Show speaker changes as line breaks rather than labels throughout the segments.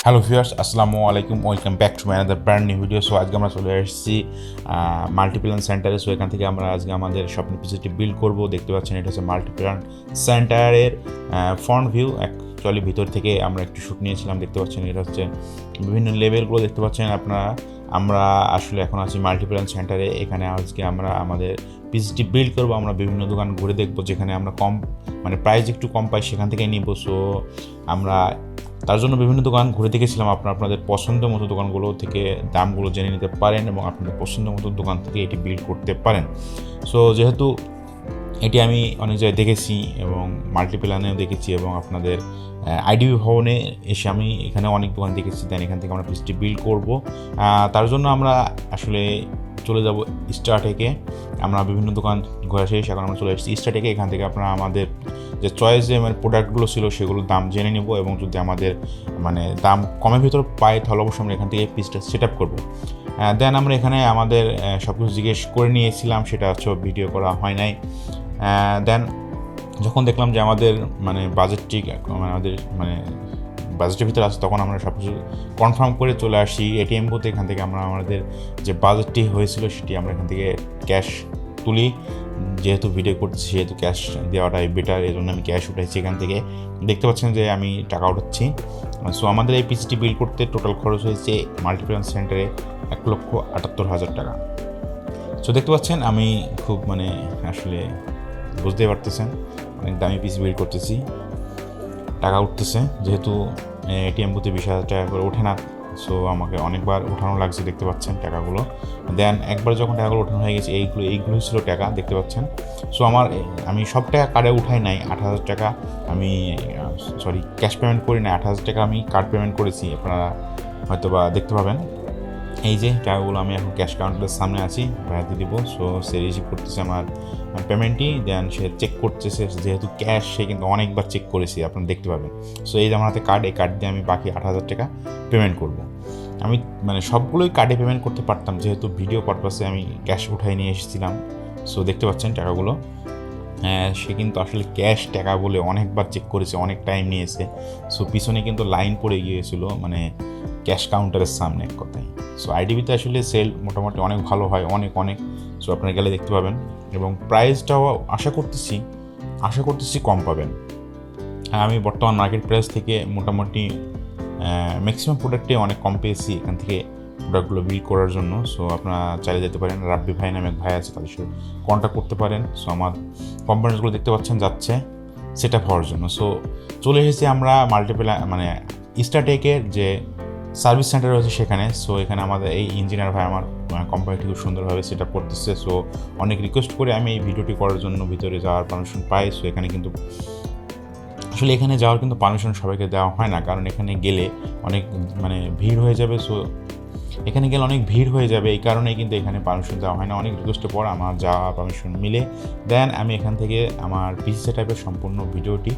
Hello viewers, আসসালামু আলাইকুম। Welcome back to my another brand new video. So আজকে আমরা চলে এসেছি মাল্টিপ্ল্যান সেন্টারে। সো এখান থেকে আমরা আজকে আমাদের স্বপ্নের পিসিটি বিল্ড করব। দেখতে পাচ্ছেন এটা হচ্ছে মাল্টিপ্ল্যান সেন্টারের ফ্রন্ট ভিউ। অ্যাকচুয়ালি ভিতর থেকে আমরা একটু শ্যুট নিয়েছিলাম। দেখতে পাচ্ছেন এটা হচ্ছে বিভিন্ন লেভেলগুলো দেখতে পাচ্ছেন আপনারা। আমরা আসলে এখন আছি মাল্টিপ্ল্যান সেন্টারে। এখানে আজকে আমরা আমাদের পিসিটি বিল্ড করবো। আমরা বিভিন্ন দোকান ঘুরে দেখবো, যেখানে আমরা কম প্রাইস একটু কম পাই সেখান থেকে নিব। সো আমরা তার জন্য বিভিন্ন দোকান ঘুরে দেখেছিলাম। আপনাদের পছন্দ মতো দোকানগুলো থেকে দামগুলো জেনে নিতে পারেন এবং আপনাদের পছন্দ মতো দোকান থেকে এটি বিল্ড করতে পারেন। সো যেহেতু এটি আমি অনেক জায়গায় দেখেছি এবং মাল্টিপ্ল্যানেও দেখেছি এবং আপনাদের আইডিবি ভবনে এসে আমি এখানে অনেক দোকান দেখেছি, দেন এখান থেকে আমরা পিসিটি বিল্ড করব। তার জন্য আমরা আসলে চলে যাব স্টারটেকে। আমরা বিভিন্ন দোকান ঘোরা শেষ, এখন আমরা চলে এসেছি স্টারটেকে। এখান থেকে আপনারা আমাদের যে চয়েসে প্রোডাক্টগুলো ছিল সেগুলোর দাম জেনে নেব এবং যদি আমাদের দাম কমের ভিতর পাই তাহলে অবশ্যই আমরা এখান থেকে পিসটা সেট আপ করবো। দেন আমরা এখানে আমাদের সব কিছু জিজ্ঞেস করে নিয়েছিলাম, সেটা হচ্ছে ভিডিও করা হয় নাই। দেন যখন দেখলাম যে আমাদের বাজেটটি আমাদের বাজেটের ভিতরে আছে, তখন আমরা সব কিছু কনফার্ম করে চলে আসি এটিএম বুথে। এখান থেকে আমরা আমাদের যে বাজেটটি হয়েছিল সেটি আমরা এখান থেকে ক্যাশ তুলি। যেহেতু ভিডিও করছি সেহেতু ক্যাশ দেওয়াটাই বেটার, এই জন্য আমি ক্যাশ উঠাইছি। এখান থেকে দেখতে পাচ্ছেন যে আমি টাকা উঠাচ্ছি। সো আমাদের এই পিসিটি বিল্ড করতে টোটাল খরচ হয়েছে মাল্টিপ্ল্যান সেন্টারে 1,78,000 টাকা। সো দেখতে পাচ্ছেন আমি খুব আসলে বুঝতেই পারতেছেন অনেক দামি পিসি বিল্ড করতেছি, টাকা উঠতেছে। যেহেতু এটিএম বুথে 20,000 টাকা করে ওঠে না, সো আমাকে অনেকবার ওঠানো লাগছে, দেখতে পাচ্ছেন টাকাগুলো। দেন একবার যখন টাকাগুলো ওঠানো হয়ে গেছে, এইগুলো ছিল টাকা, দেখতে পাচ্ছেন। সো আমি সব টাকা কার্ডে উঠাই নাই। 8,000 টাকা আমি ক্যাশ পেমেন্ট করি না, 8,000 টাকা আমি কার্ড পেমেন্ট করেছি। আপনারা হয়তো বা দেখতে পাবেন এই যে টাকাগুলো। আমি এখন ক্যাশ কাউন্টারের সামনে আছি, ভাইয়াতে দিব। সো সে রিসিভ করতেছে আমার পেমেন্টটি, দেন সে চেক করতেছে। যেহেতু ক্যাশ, সে কিন্তু অনেকবার চেক করেছি, আপনারা দেখতে পাবেন। সো এই যে আমার হাতে কার্ড, এই কার্ড দিয়ে আমি বাকি 8,000 টাকা পেমেন্ট করব। আমি সবগুলোই কার্ডে পেমেন্ট করতে পারতাম, যেহেতু ভিডিও পারপাসে আমি ক্যাশ উঠাই নিয়ে এসেছিলাম। সো দেখতে পাচ্ছেন টাকাগুলো। সে কিন্তু আসলে ক্যাশ টাকা বলে অনেকবার চেক করেছে, অনেক টাইম নিয়েছে। সো পিছনে কিন্তু লাইন পড়ে গিয়েছিল ক্যাশ কাউন্টারের সামনে, এক কথায়। সো আইডিবিতে আসলে সেল মোটামুটি অনেক ভালো হয়, অনেক। সো আপনারা গেলে দেখতে পাবেন এবং প্রাইসটাও আশা করতেছি কম পাবেন। আমি বর্তমান মার্কেট প্রাইস থেকে মোটামুটি ম্যাক্সিমাম প্রোডাক্টে অনেক কম পেয়েছি এখান থেকে প্রোডাক্টগুলো বিল্ড করার জন্য। সো আপনারা চাইলে যেতে পারেন, রাব্বি ভাই নামে এক ভাই আছে, তাদের সাথে কন্ট্যাক্ট করতে পারেন। সো আমার কম্পোনেন্টসগুলো দেখতে পাচ্ছেন যাচ্ছে সেট আপ হওয়ার জন্য। সো চলে এসেছি আমরা মাল্টিপ্ল্যান স্টারটেকের যে সার্ভিস সেন্টার রয়েছে সেখানে। সো এখানে আমাদের এই ইঞ্জিনিয়ার ভাই আমার কোম্পানিটি খুব সুন্দরভাবে সেট আপ করতেছে। সো অনেক রিকোয়েস্ট করে আমি এই ভিডিওটি করার জন্য ভিতরে যাওয়ার পারমিশন পাই। সো এখানে কিন্তু আসলে এখানে যাওয়ার কিন্তু পারমিশন সবাইকে দেওয়া হয় না, কারণ এখানে গেলে অনেক ভিড় হয়ে যাবে। সো এখানে গেলে অনেক ভিড় হয়ে যাবে, এই কারণেই কিন্তু এখানে পারমিশন দেওয়া হয় না। অনেক রিকোয়েস্টের পর আমার যাওয়া পারমিশন মিলে, দেন আমি এখান থেকে আমার পিসি সেটআপের সম্পূর্ণ ভিডিওটি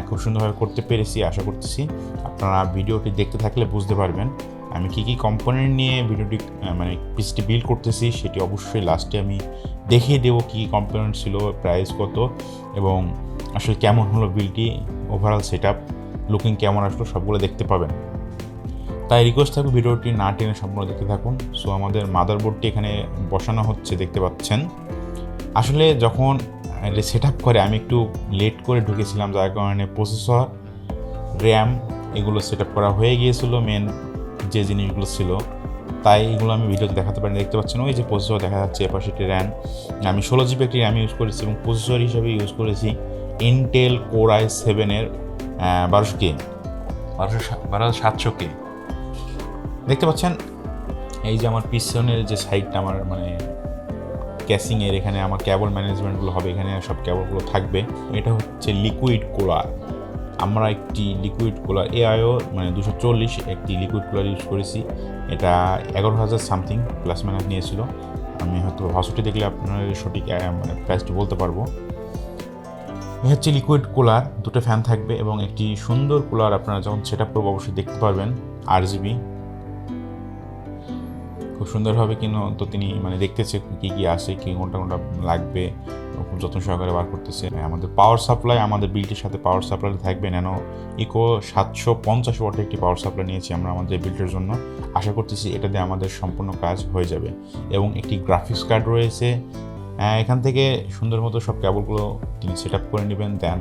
খুব সুন্দরভাবে করতে পেরেছি। আশা করতেছি আপনারা ভিডিওটি দেখতে থাকলে বুঝতে পারবেন আমি কী কম্পোনেন্ট নিয়ে ভিডিওটি পিসিটি বিল্ড করতেছি। সেটি অবশ্যই লাস্টে আমি দেখিয়ে দেবো কী কম্পোনেন্ট ছিল, প্রাইস কত এবং আসলে কেমন হলো বিলটি, ওভারঅল সেটআপ লুকিং কেমন আসলো, সবগুলো দেখতে পাবেন। তাই রিকোয়েস্ট থাকবে ভিডিওটি না টেনে সম্পূর্ণ দেখতে থাকুন। সো আমাদের মাদারবোর্ডটি এখানে বসানো হচ্ছে, দেখতে পাচ্ছেন। আসলে যখন সেট আপ করে আমি একটু লেট করে ঢুকেছিলাম, যার কারণে প্রসেসর, র্যাম এগুলো সেট আপ করা হয়ে গিয়েছিল, মেন যে জিনিসগুলো ছিল, তাই এগুলো আমি ভিডিওতে দেখাতে পারি। দেখতে পাচ্ছেন ওই যে প্রসেসর দেখা যাচ্ছে, এপাশে একটি র্যাম, আমি 16 জিবি একটি র্যাম ইউজ করেছি এবং প্রসেসর হিসেবে ইউজ করেছি ইন্টেল কোর i7-এর 12700K। দেখতে পাচ্ছেন এই যে আমার পিছনের যে সাইডটা আমার ক্যাসিংয়ের, এখানে আমার কেবল ম্যানেজমেন্টগুলো হবে, এখানে সব কেবলগুলো থাকবে। এটা হচ্ছে লিকুইড কুলার। আমরা একটি লিকুইড কুলার AIO 240 একটি লিকুইড কুলার ইউজ করেছি। এটা 11,000 সামথিং প্লাস মাইনাস নিয়েছিল। আমি হয়তো ভাষাটি দেখলে আপনার সঠিক প্রাইসটি বলতে পারবো। এ হচ্ছে লিকুইড কুলার, দুটো ফ্যান থাকবে এবং একটি সুন্দর কুলার। আপনারা যখন সেট আপ করবো অবশ্যই দেখতে পারবেন। RGB খুব সুন্দরভাবে কিন্তু তো তিনি দেখতেছে কী আসে, কী কোনটা লাগবে, খুব যত্ন সহকারে বার করতেছে। আমাদের পাওয়ার সাপ্লাই, আমাদের বিল্টের সাথে পাওয়ার সাপ্লাই থাকবে ন্যানো ইকো 750 ওয়াটের একটি পাওয়ার সাপ্লাই নিয়েছি আমরা আমাদের বিল্টের জন্য। আশা করতেছি এটা দিয়ে আমাদের সম্পূর্ণ কাজ হয়ে যাবে। এবং একটি গ্রাফিক্স কার্ড রয়েছে, এখান থেকে সুন্দর মতো সব কেবলগুলো তিনি সেট আপ করে নেবেন। দেন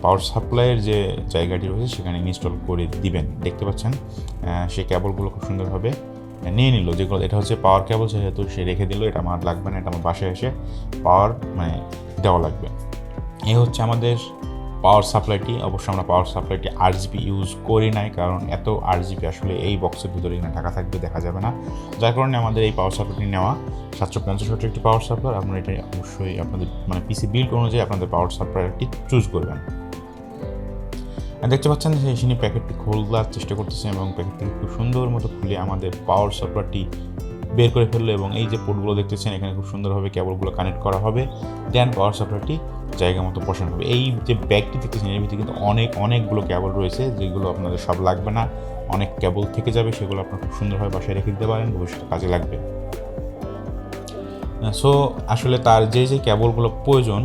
পাওয়ার সাপ্লাইয়ের যে জায়গাটি রয়েছে সেখানে ইনস্টল করে দিবেন। দেখতে পাচ্ছেন সেই কেবলগুলো খুব সুন্দরভাবে নিয়ে নিল, যেগুলো এটা হচ্ছে পাওয়ার কেবল, সেহেতু সে রেখে দিল। এটা আমার লাগবে না, এটা আমার বাসায় এসে পাওয়ার দেওয়া লাগবে। এই হচ্ছে আমাদের পাওয়ার সাপ্লাইটি। অবশ্য আমরা পাওয়ার সাপ্লাইটি RGB ইউজ করি নাই, কারণ এত RGB আসলে এই বক্সের ভিতরে এখানে ঢাকা থাকবে, দেখা যাবে না। যার কারণে আমাদের এই পাওয়ার সাপ্লাইটি নেওয়া 750 ওয়াটের একটি পাওয়ার সাপ্লাই। আপনারা এটা অবশ্যই আপনাদের পিসি বিল্ড অনুযায়ী আপনাদের পাওয়ার সাপ্লাইটি চুজ করবেন। দেখতে পাচ্ছেন যে তিনি প্যাকেটটি খোলার চেষ্টা করতেছেন এবং প্যাকেট থেকে খুব সুন্দর মতো খুলে আমাদের পাওয়ার সাপ্লাইটি বের করে ফেললো। এবং এই যে পোর্টগুলো দেখতেছেন এখানে খুব সুন্দরভাবে কেবলগুলো কানেক্ট করা হবে। দেন পাওয়ার সাপ্লাইটি জায়গা মতো বসানো হবে। এই যে ব্যাগটি দেখতেছেন এর ভিতরে কিন্তু অনেকগুলো কেবল রয়েছে, যেগুলো আপনাদের সব লাগবে না, অনেক কেবল থেকে যাবে, সেগুলো আপনারা খুব সুন্দরভাবে বাসায় রেখে দিতে পারেন, ভবিষ্যতে কাজে লাগবে। সো আসলে তার যে কেবলগুলো প্রয়োজন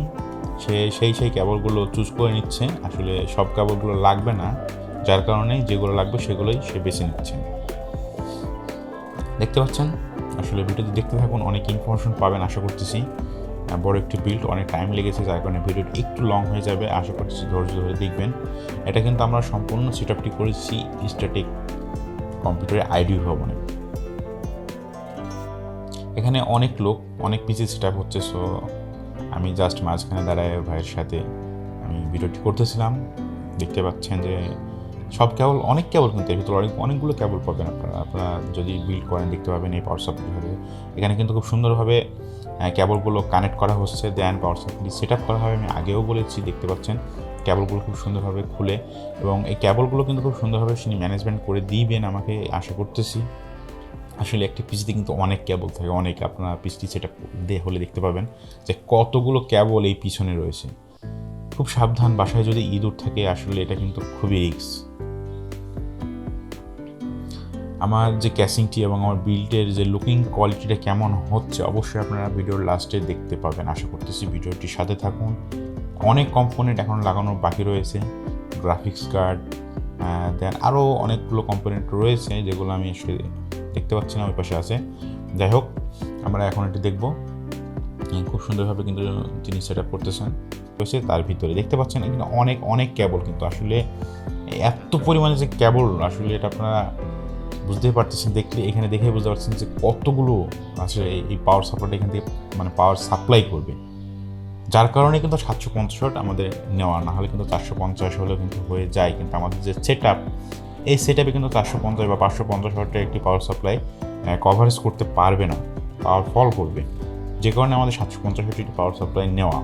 সেই কেবলগুলো চুজ করে নিচ্ছে। আসলে সব কেবলগুলো লাগবে না, যার কারণে যেগুলো লাগবে সেগুলোই সে বেছে নিচ্ছে। দেখতে পাচ্ছেন, আসলে ভিডিওটি দেখতে থাকুন, অনেক ইনফরমেশন পাবেন আশা করতেছি। বড় একটি বিল্ড, অনেক টাইম লেগেছে, যার কারণে ভিডিওটি একটু লং হয়ে যাবে। আশা করতেছি ধৈর্য ধরে দেখবেন। এটা কিন্তু আমরা সম্পূর্ণ সেট আপটি করেছি স্ট্যাটিক কম্পিউটারে আইডিও ভবনে। এখানে অনেক পিসি সেট আপ হচ্ছে। সো আমি জাস্ট মাঝখানে দাঁড়ায় ভাইয়ের সাথে আমি ভিডিওটি করতেছিলাম। দেখতে পাচ্ছেন যে সব কেবল, অনেক কেবল কিন্তু এর ভিতরে অনেকগুলো কেবল পাবেন আপনারা যদি বিল্ড করেন দেখতে পাবেন এই পাওয়ার সাপ্লাই। এখানে কিন্তু খুব সুন্দরভাবে কেবলগুলো কানেক্ট করা হচ্ছে। দেন পাওয়ার সাপ্লাই সেট আপ করা হবে। আমি আগেও বলেছি, দেখতে পাচ্ছেন কেবলগুলো খুব সুন্দরভাবে খুলে, এবং এই কেবলগুলো কিন্তু খুব সুন্দরভাবে তিনি ম্যানেজমেন্ট করে দিবেন আমাকে আশা করতেছি। আসলে একটি পিসিতে কিন্তু অনেক কেবল থাকে, আপনারা পিসটি সেট আপ হলে দেখতে পাবেন যে কতগুলো কেবল এই পিছনে রয়েছে। খুব সাবধান, বাসায় যদি ইঁদুর থাকে আসলে এটা কিন্তু খুবই রিস্ক। আমার যে ক্যাসিংটি এবং আমার বিল্ডের যে লুকিং কোয়ালিটিটা কেমন হচ্ছে অবশ্যই আপনারা ভিডিওর লাস্টে দেখতে পাবেন। আশা করতেছি ভিডিওটির সাথে থাকুন। অনেক কম্পোনেন্ট এখন লাগানো বাকি রয়েছে, গ্রাফিক্স কার্ড, দেন আরও অনেকগুলো কম্পোনেন্ট রয়েছে যেগুলো আমি দেখতে পাচ্ছি না, ওই পাশে আছে। যাই হোক, আমরা এখন এটি দেখব। খুব সুন্দরভাবে কিন্তু তিনি সেট আপ করতেছেন। তার ভিতরে দেখতে পাচ্ছেন এখানে অনেক কেবল, কিন্তু আসলে এত পরিমাণে যে কেবল, আসলে এটা আপনারা বুঝতেই পারতেছেন, এখানে দেখে বুঝতে পারছেন যে কতগুলো আসলে এই পাওয়ার সাপ্লাইটা এখান থেকে পাওয়ার সাপ্লাই করবে। যার কারণে কিন্তু 750 ওয়াট আমাদের নেওয়া, না হলে কিন্তু 450 হলেও কিন্তু হয়ে যায়। কিন্তু আমাদের যে সেট আপ, এই সেট আপে কিন্তু 450 বা 550 ওয়াটের একটি পাওয়ার সাপ্লাই কভারেজ করতে পারবে না, পাওয়ার ফল করবে, যে কারণে আমাদের 750 ওয়াটের পাওয়ার সাপ্লাই নেওয়া।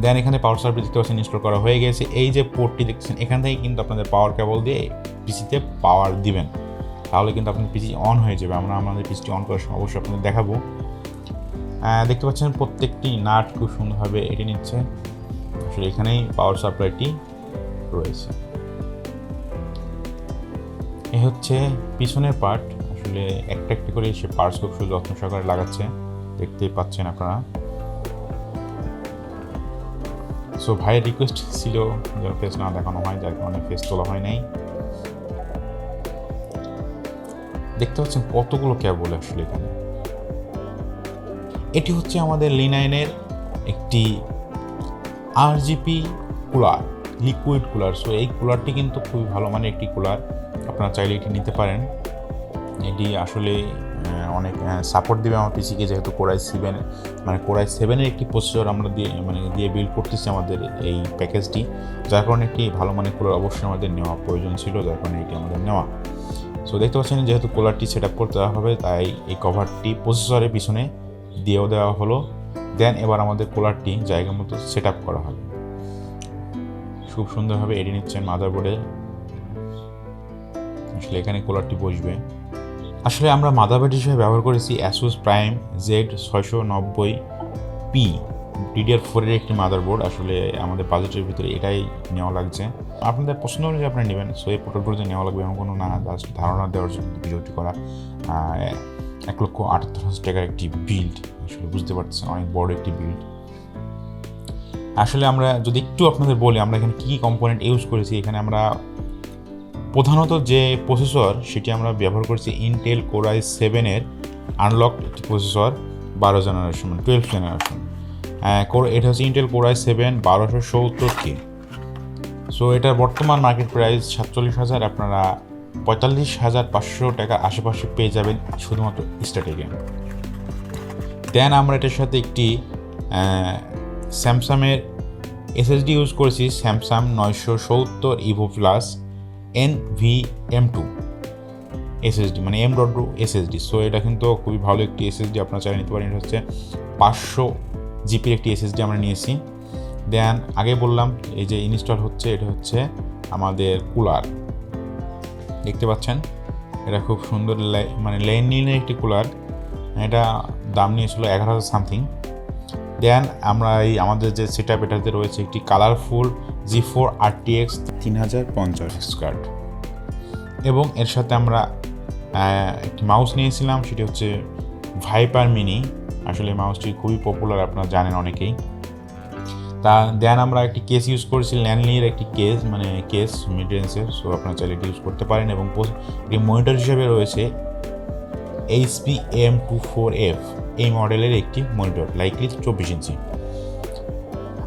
দেন এখানে পাওয়ার সাপ্লাই দেখতে পাচ্ছেন ইনস্টল করা হয়ে গেছে। এই যে পোর্টটি দেখছেন এখান থেকে কিন্তু আপনাদের পাওয়ার কেবল দিয়ে পিসিতে পাওয়ার দিবেন, তাহলে কিন্তু আপনার পিসি অন হয়ে যাবে। আমরা আমাদের পিসিটি অন করার সময় অবশ্যই আপনাদের দেখাবো। দেখতে পাচ্ছেন প্রত্যেকটি নাট খুব সুন্দরভাবে এটি নিচ্ছে। আসলে এখানেই পাওয়ার সাপ্লাইটি রয়েছে। এই হচ্ছে পিছনের পার্ট। আসলে একটা করে সে পার্টস খুব যত্ন সহকারে লাগাচ্ছে, দেখতেই পাচ্ছেন আপনারা। সো ভাইয়ের রিকোয়েস্ট ছিল যেন ফেস না দেখানো হয়, যার কারণে ফেস তোলা হয় নাই। দেখতে পাচ্ছেন কতগুলো কেবল আসলে এখানে। এটি হচ্ছে আমাদের লিনাইনের একটি RGB cooler, liquid cooler. So এই কুলারটি কিন্তু খুবই ভালো মানের একটি কুলার, আপনারা চাইলে এটি নিতে পারেন। এটি আসলে অনেক সাপোর্ট দেবে আমার পিসিকে, যেহেতু কোরাই 7 একটি প্রসেসর আমরা দিয়ে বিল্ড করতেছি আমাদের এই প্যাকেজটি, যার কারণে একটি ভালো মানের কুলার অবশ্যই আমাদের নেওয়া প্রয়োজন ছিল, যার কারণে এটি আমাদের নেওয়া। সো দেখতে পাচ্ছেন যেহেতু কুলারটি সেট আপ করতে হবে, তাই এই কভারটি প্রসেসরের পিছনে দিয়েও দেওয়া হলো। দেন এবার আমাদের কুলারটি জায়গা মতো সেট আপ করা হবে। খুব সুন্দরভাবে এটি নিচ্ছেন মাদারবোর্ডে। আসলে এখানে কুলারটি বসবে। আসলে আমরা মাদারবোর্ড হিসেবে ব্যবহার করেছি SUSCRIBE Z690P DDR4 এর একটি মাদারবোর্ড। আসলে আমাদের বাজেটের ভিতরে এটাই নেওয়া লাগছে, আপনাদের পছন্দ অনুযায়ী আপনারা নেবেন। সো এই প্রোডাক্টগুলো যে নেওয়া লাগবে এমন কোনো না, জাস্ট ধারণা দেওয়ার জন্য ভিডিওটি করা। 1,78,000 টাকার একটি বিল্ড, আসলে বুঝতে পারছেন অনেক বড় একটি বিল্ড। আসলে আমরা যদি একটু আপনাদের বলি আমরা এখানে কী কম্পোনেন্ট ইউজ করেছি, এখানে আমরা প্রধানত যে প্রসেসর সেটি আমরা ব্যবহার করছি ইন্টেল কোর i7-এর আনলক একটি প্রসেসর 12 জেনারেশন, 12 জেনারেশন। এটা হচ্ছে Intel core i7 1270K। So এটার বর্তমান মার্কেট প্রাইস 47,000, আপনারা 45,500 টাকা আশেপাশে পেয়ে যাবেন শুধুমাত্র স্টার্টিংয়ে। দেন আমরা এটার সাথে একটি স্যামসাংয়ের এসএসডি ইউজ করেছি, Samsung 970 Evo plus NVM2 SSD, মানে M.2 এসএসডি। সো এটা কিন্তু খুবই ভালো একটি এসএসডি, আপনারা চাইলে নিতে পারেন। এটা হচ্ছে 500 জিবির একটি এসএসডি আমরা নিয়েছি। দেন আগে বললাম এই যে ইনস্টল হচ্ছে, এটা হচ্ছে আমাদের কুলার, দেখতে পাচ্ছেন এটা খুব সুন্দর মানে লেনিনের একটি কুলার। এটা দাম নিয়েছিল 11,000 সামথিং। দেন আমরা এই আমাদের যে সেট আপ এটাতে রয়েছে একটি কালারফুল GeForce RTX 3050 কার্ড, এবং এর সাথে আমরা একটি মাউস নিয়েছিলাম, সেটি হচ্ছে ভাইপার মিনি। আসলে মাউসটি খুবই পপুলার, আপনারা জানেন অনেকেই। দেন আমরা একটি কেস ইউজ করেছি, ল্যানলির একটি কেস, মানে কেস মিড রেঞ্জের। সো আপনারা চাইলে এটি ইউজ করতে পারেন। এবং এটি মনিটর হিসেবে রয়েছে HP M24F এই মডেলের একটি মনিটর, লাইকলি 24 ইঞ্চি।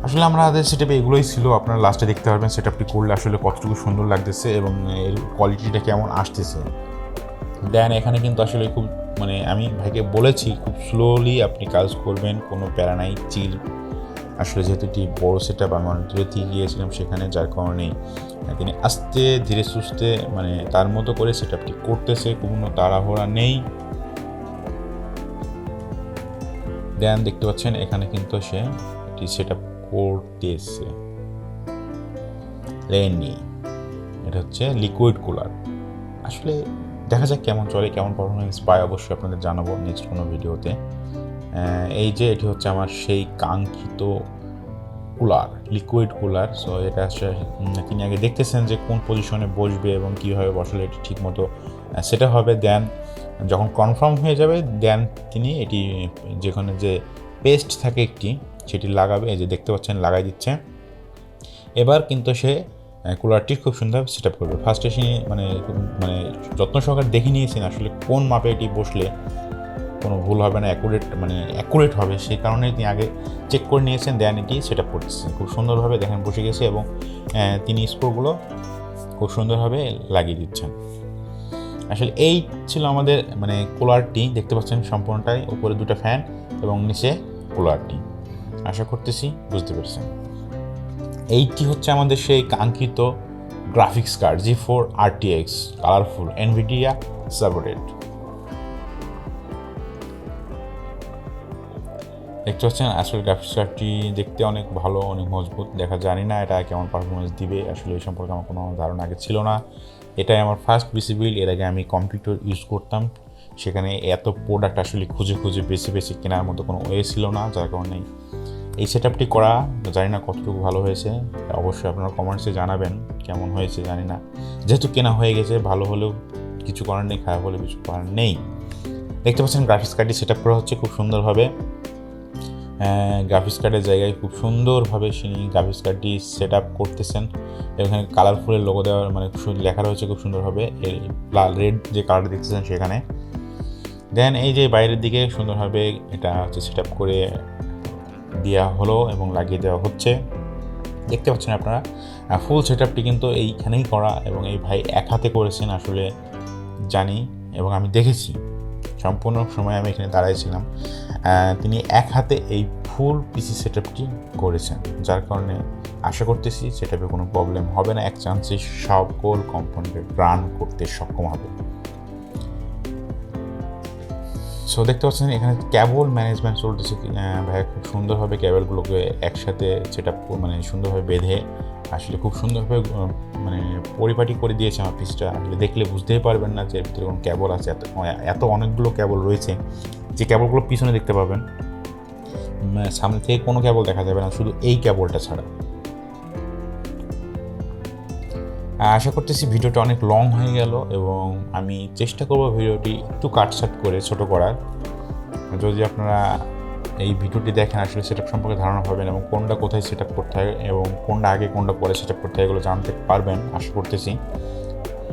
আসলে আমাদের সেটআপে এগুলোই ছিল, আপনারা লাস্টে দেখতে পারবেন সেটআপটি করলে আসলে কতটুকু সুন্দর লাগতেছে এবং এর কোয়ালিটিটা কেমন আসতেছে। দেন এখানে কিন্তু আসলে খুব মানে আমি ভাইকে বলেছি খুব স্লোলি আপনি কাজ করবেন, কোনো প্যারা নাই, চিল। আসলে যেহেতু একটি বড়ো সেটআপ আমি অনেকটি গিয়েছিলাম সেখানে, যার কারণে তিনি আস্তে ধীরে সুস্থে মানে তার মতো করে সেটআপটি করতেছে, কোনো তাড়াহুড়া নেই। দেন দেখতে পাচ্ছেন এখানে কিন্তু সে একটি সেটআপ করতেছে লেনি, এটা হচ্ছে লিকুইড কুলার। আসলে দেখা যাক কেমন চলে, কেমন পারফরমেন্স পায়, অবশ্যই আপনাদের জানাবো নেক্সট কোনো ভিডিওতে। এই যে এটি হচ্ছে আমার সেই কাঙ্ক্ষিত কুলার, লিকুইড কুলার। সো এটা তিনি আগে দেখতেছেন যে কোন পজিশনে বসবে এবং কীভাবে বসলে এটি ঠিকমতো সেটা হবে। দেন যখন কনফার্ম হয়ে যাবে দেন তিনি এটি যেখানে যে পেস্ট থাকে একটি সেটি লাগাবে, এই যে দেখতে পাচ্ছেন লাগাই দিচ্ছে। এবার কিন্তু সে কুলারটি খুব সুন্দরভাবে সেট আপ করবে। ফার্স্টে সে মানে যত্ন সহকারে দেখে নিয়েছেন আসলে কোন মাপে এটি বসলে কোনো ভুল হবে না, অ্যাকুরেট হবে, সেই কারণে তিনি আগে চেক করে নিয়েছেন। দেন এটি সেট আপ করতেছে খুব সুন্দরভাবে, দেখেন বসে গেছে এবং তিনি স্ক্রুগুলো খুব সুন্দরভাবে লাগিয়ে দিচ্ছেন। আসলে এই ছিল আমাদের মানে কুলারটি, দেখতে পাচ্ছেন সম্পূর্ণটাই, উপরে দুটো ফ্যান এবং নিচে কুলারটি। আশা করতেছি বুঝতে পেরেছেন। এইটি হচ্ছে আমাদের সেই কাঙ্ক্ষিত graphics card GeForce RTX colourful NVIDIA supported. দেখতে পাচ্ছেন আসলে গ্রাফিক্স কার্ডটি দেখতে অনেক ভালো, অনেক মজবুত। দেখা জানি না এটা কেমন পারফরমেন্স দিবে, আসলে এই সম্পর্কে আমার কোনো ধারণা আগে ছিল না। এটাই আমার ফার্স্ট পিসি বিল্ড। এর আগে আমি কম্পিউটার ইউজ করতাম, সেখানে এত প্রোডাক্ট আসলে খুঁজে বেছে কেনার মতো কোনো ওয়ে ছিল না, যার কারণে এই সেট আপটি করা। জানি না কতটুকু ভালো হয়েছে, অবশ্যই আপনারা কমেন্টসে জানাবেন কেমন হয়েছে। জানি না, যেহেতু কেনা হয়ে গেছে, ভালো হলেও কিছু করার নেই, খারাপ হলে কিছু করার নেই। দেখতে পাচ্ছেন গ্রাফিক্স কার্ডটি সেট আপ করা হচ্ছে খুব সুন্দরভাবে। গ্রাফিক্স কার্ডের জায়গায় খুব সুন্দরভাবে তিনি গ্রাফিক্স কার্ডটি সেট আপ করতেছেন। এখানে কালারফুলের লোগো দেওয়ার মানে লেখা রয়েছে খুব সুন্দরভাবে, এই রেড যে কালারটা দেখতেছেন সেখানে। দেন এই যে বাইরের দিকে সুন্দরভাবে এটা হচ্ছে সেট আপ করে দেওয়া হলো এবং লাগিয়ে দেওয়া হচ্ছে। দেখতে পাচ্ছেন আপনারা ফুল সেট আপটি কিন্তু এইখানেই করা, এবং এই ভাই এক হাতে করেছেন আসলে জানি, এবং আমি দেখেছি সম্পূর্ণ সময় আমি এখানে দাঁড়াইছিলাম। তিনি এক হাতে এই ফুল পিসি সেট আপটি করেছেন, যার কারণে আশা করতেছি সেট আপে কোনো প্রবলেম হবে না, এক চান্সে সকল কম্পোনেন্ট রান করতে সক্ষম হবে। সো দেখতে পাচ্ছেন এখানে ক্যাবল ম্যানেজমেন্ট চলতেছে। ভাইয়া খুব সুন্দরভাবে ক্যাবলগুলোকে একসাথে সেট আপ মানে সুন্দরভাবে বেঁধে আসলে খুব সুন্দরভাবে মানে পরিপাটি করে দিয়েছে আমার পিসটা। আসলে দেখলে বুঝতেই পারবেন না যে এর ভিতরে কোনো ক্যাবল আছে, এত অনেকগুলো ক্যাবল রয়েছে, যে ক্যাবলগুলো পিছনে দেখতে পাবেন, সামনে থেকে কোনো ক্যাবল দেখা যাবে না, শুধু এই ক্যাবলটা ছাড়া। আশা করতেছি ভিডিওটা অনেক লং হয়ে গেল এবং আমি চেষ্টা করব ভিডিওটি একটু কাটছাট করে ছোট করার। যদি আপনারা এই ভিডিওটি দেখেন আসলে সেটআপ সম্পর্কে ধারণা পাবেন এবং কোনটা কোথায় সেটআপ করতে হয় এবং কোনটা আগে কোনটা পরে সেটআপ করতে হয় এগুলো জানতে পারবেন আশা করতেছি।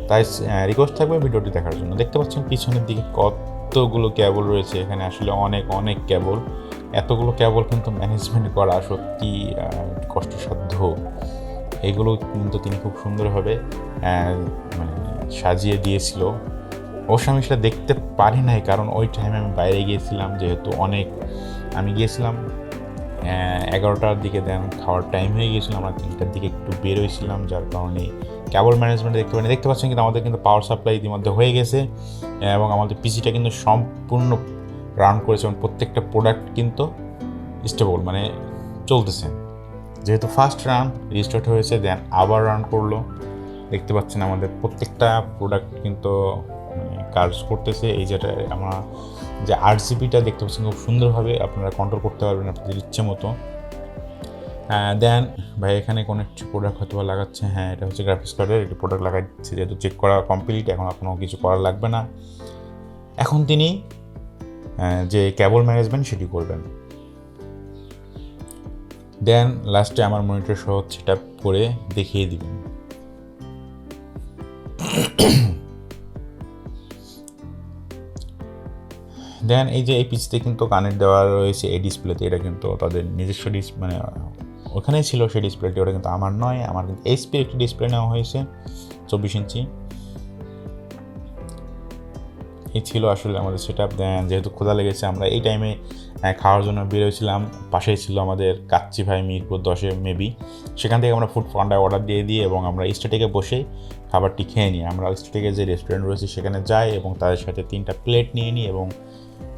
তাই রিকোয়েস্ট থাকবে ভিডিওটি দেখার জন্য। দেখতে পাচ্ছেন পিছনের দিকে কতগুলো কেবল রয়েছে, এখানে আসলে অনেক কেবল। এতগুলো কেবল কিন্তু ম্যানেজমেন্ট করা সত্যি কষ্টসাধ্য। এগুলো কিন্তু তিনি খুব সুন্দরভাবে মানে সাজিয়ে দিয়েছিল। অবশ্য আমি সেটা দেখতে পারি নাই, কারণ ওই টাইমে আমি বাইরে গিয়েছিলাম, যেহেতু আমি গিয়েছিলাম 11টার দিকে, দেন খাওয়ার টাইম হয়ে গিয়েছিল, আমরা 3টার দিকে একটু বের হয়েছিলাম, যার কারণে কেবল ম্যানেজমেন্ট দেখতে পাচ্ছেন কিন্তু আমাদের কিন্তু পাওয়ার সাপ্লাই ইতিমধ্যে হয়ে গেছে এবং আমাদের পিসিটা কিন্তু সম্পূর্ণ রান করেছে এবং প্রত্যেকটা প্রোডাক্ট কিন্তু স্টেবল মানে চলতেছে। যেহেতু ফার্স্ট রান রিস্টার্ট হয়েছে, দেন আবার রান করলো। দেখতে পাচ্ছেন আমাদের প্রত্যেকটা প্রোডাক্ট কিন্তু কাজ করতেছে। এই যেটা আমরা যে RGBটা দেখতে পাচ্ছেন খুব সুন্দরভাবে আপনারা কন্ট্রোল করতে পারবেন আপনাদের ইচ্ছে মতো। দেন ভাই এখানে কোনো একটি প্রোডাক্ট হয়তো লাগাচ্ছে, হ্যাঁ এটা হচ্ছে গ্রাফিক্স কার্ডের একটি প্রোডাক্ট লাগাচ্ছে, যেহেতু চেক করা কমপ্লিট, এখন কোনো কিছু করা লাগবে না। এখন তিনি যে কেবল ম্যানেজমেন্ট সেটি করবেন। দেন লাস্টে আমার মনিটর সহ সেটআপ করে দেখিয়ে দিবেন। দেন এই যে এই পিসিতে কিন্তু কানেক্ট দেওয়া রয়েছে এই ডিসপ্লেতে, এটা কিন্তু তাদের নিজস্ব মানে ওখানেই ছিল সেই ডিসপ্লেটি, ওটা কিন্তু আমার নয়, আমার কিন্তু এইচপির একটি ডিসপ্লে নেওয়া হয়েছে 24 ইঞ্চি। এই ছিল আসলে আমাদের সেটআপ। দেন যেহেতু ক্ষুধা লেগেছে, আমরা এই টাইমে খাওয়ার জন্য বেরোয়েছিলাম, পাশেই ছিল আমাদের কাচ্চি ভাই মিরপুর 10-এ মেবি, সেখান থেকে আমরা ফুড পান্ডায় অর্ডার দিয়ে দিই এবং আমরা স্টেটেকে বসেই খাবারটি খেয়ে নিই। আমরা স্টেটেকে যে রেস্টুরেন্ট রয়েছে সেখানে যাই এবং তাদের সাথে 3টা প্লেট নিয়ে নিই এবং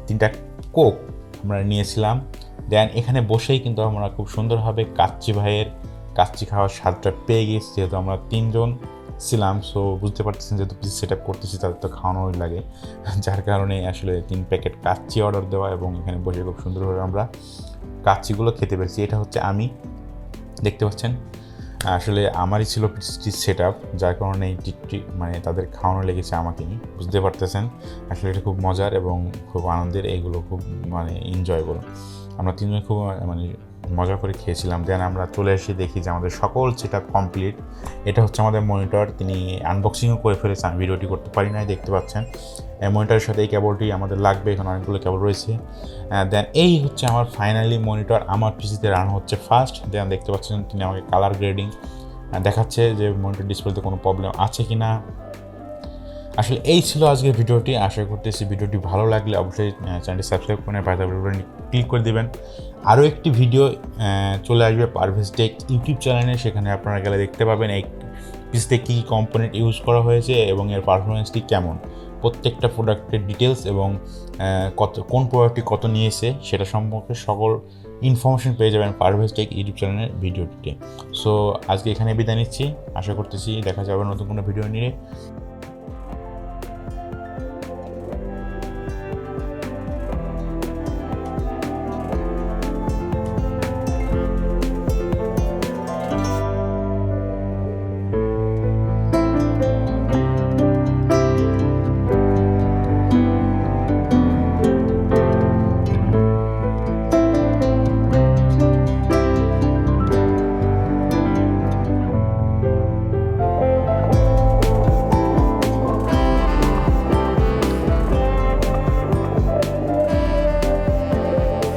3টা কোক আমরা নিয়েছিলাম। দেন এখানে বসেই কিন্তু আমরা খুব সুন্দরভাবে কাচ্চি ভাইয়ের কাচ্চি খাওয়ার স্বাদটা পেয়ে গেছি, যেহেতু আমরা 3 জন ছিলাম। সো বুঝতে পারতেছেন যেহেতু পিসি সেটআপ করতেছি তাদের তো খাওয়ানোই লাগে, যার কারণে আসলে 3 প্যাকেট কাচ্চি অর্ডার দেওয়া এবং এখানে বসে খুব সুন্দরভাবে আমরা কাচ্চিগুলো খেতে পেরেছি। এটা হচ্ছে আমি, দেখতে পাচ্ছেন আসলে আমারই ছিল পিসি সেটআপ, যার কারণে এই টিকটি মানে তাদের খাওয়ানো লেগেছে আমাকে, বুঝতে পারতেছেন। আসলে এটা খুব মজার এবং খুব আনন্দের, এগুলো খুব মানে এনজয়েবল। আমরা 3 জন খুব মানে মজা করে খেয়েছিলাম। দেন আমরা চলে এসে দেখি যে আমাদের সকল সেটআপ কমপ্লিট। এটা হচ্ছে আমাদের মনিটর, তিনি আনবক্সিংও করে ফেলেছে, আমি ভিডিওটি করতে পারি নাই, দেখতে পাচ্ছেন। মনিটরের সাথে এই কেবলটি আমাদের লাগবে, এখানে অনেকগুলো কেবল রয়েছে। দেন এই হচ্ছে আমার ফাইনালি মনিটর, আমার পিসিতে রান হচ্ছে ফার্স্ট। দেন দেখতে পাচ্ছেন তিনি আমাকে কালার গ্রেডিং দেখাচ্ছে যে মনিটর ডিসপ্লেতে কোনো প্রবলেম আছে কি না। আসলে এই ছিল আজকের ভিডিওটি। আশা করতেছি ভিডিওটি ভালো লাগলে অবশ্যই চ্যানেলটি সাবস্ক্রাইব করে পাশে বেলটি ক্লিক করে দেবেন। আরও একটি ভিডিও চলে আসবে পারভেজ টেক ইউটিউব চ্যানেলে, সেখানে আপনারা গেলে দেখতে পাবেন এই পিসিতে কী কম্পোনেন্ট ইউজ করা হয়েছে এবং এর পারফরমেন্সটি কেমন, প্রত্যেকটা প্রোডাক্টের ডিটেলস এবং কোন প্রোডাক্টটি কত নিয়েছে সেটা সম্পর্কে সকল ইনফরমেশন পেয়ে যাবেন পারভেজ টেক ইউটিউব চ্যানেলের ভিডিওটিতে। সো আজকে এখানে বিদায় নিচ্ছি, আশা করতেছি দেখা যাবে নতুন কোনো ভিডিও নিয়ে।